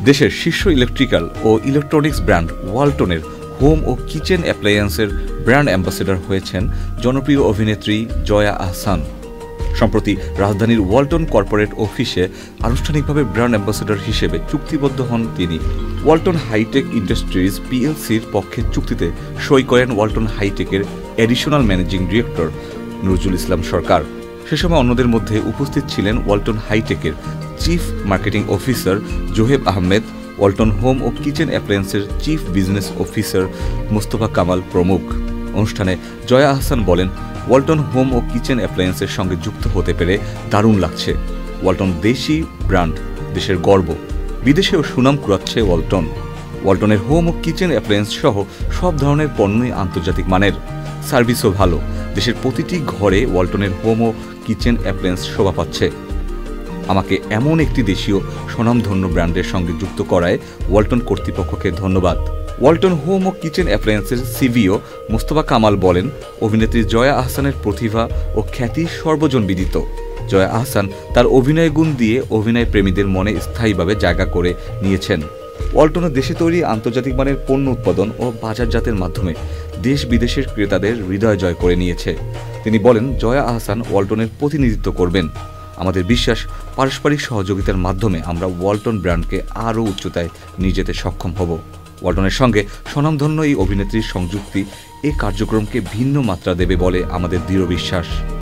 দেশের শীর্ষ ইলেকট্রিক্যাল ও electronics brand ওয়ালটনের home ও কিচেন অ্যাপ্লায়েন্সের ব্র্যান্ড অ্যাম্বাসেডর হয়েছেন জনপ্রিয় অভিনেত্রী জয়া আহসান। সম্প্রতি রাজধানীর ওয়ালটন কর্পোরেট অফিসে আনুষ্ঠানিকভাবে ব্র্যান্ড অ্যাম্বাসেডর হিসেবে চুক্তিবদ্ধ হন তিনি। ওয়ালটন হাইটেক ইন্ডাস্ট্রিজ পিএলসির পক্ষে চুক্তিতে সই করেন ওয়ালটন হাইটেকের additional managing director Nazrul Islam Sarkar. সে সময় অন্যদের মধ্যে উপস্থিত ছিলেন ওয়ালটন হাইটেকের chief marketing officer Zoheb Ahmed, Walton home ও কিচেন অ্যাপ্লায়েন্সের chief business officer Mostafa Kamal প্রমুখ। অনুষ্ঠানে জয়া আহসান বলেন, ওয়ালটন হোম ও কিচেন অ্যাপ্লায়েন্সের সঙ্গে যুক্ত হতে পেরে দারুণ লাগছে। ওয়ালটন দেশি ব্র্যান্ড, দেশের গর্ব, বিদেশেও সুনাম কুড়াচ্ছে ওয়ালটন। ওয়ালটনের হোম ও কিচেন অ্যাপ্লায়েন্স সহ সব ধরনের পণ্যই আন্তর্জাতিক মানের, সার্ভিসও ভালো। দেশের প্রতিটি ঘরে ওয়ালটনের হোম ও কিচেন অ্যাপ্লায়েন্স শোভা পাচ্ছে। আমাকে এমন একটি দেশীয় স্বনামধন্য ব্র্যান্ডের সঙ্গে যুক্ত করায় ওয়ালটন কর্তৃপক্ষকে ধন্যবাদ। ওয়ালটন হোম ও কিচেন অ্যাপ্লায়েন্সের সিভিও মোস্তফা কামাল বলেন, অভিনেত্রী জয়া আহসানের প্রতিভা ও খ্যাতি সর্বজনবিদিত। জয়া আহসান তার অভিনয় গুণ দিয়ে অভিনয় প্রেমীদের মনে স্থায়ীভাবে জায়গা করে নিয়েছেন। ওয়ালটনের দেশে তৈরি আন্তর্জাতিক মানের পণ্য উৎপাদন ও বাজারজাতের মাধ্যমে দেশ বিদেশের ক্রেতাদের হৃদয় জয় করে নিয়েছে। তিনি বলেন, জয়া আহসান ওয়ালটনের প্রতিনিধিত্ব করবেন। আমাদের বিশ্বাস, পারস্পরিক সহযোগিতার মাধ্যমে আমরা ওয়ালটন ব্র্যান্ডকে আরও উচ্চতায় নিয়ে যেতে সক্ষম হব। ওয়ালটনের সঙ্গে স্বনামধন্য এই অভিনেত্রীর সংযুক্তি এ কার্যক্রমকে ভিন্ন মাত্রা দেবে বলে আমাদের দৃঢ় বিশ্বাস।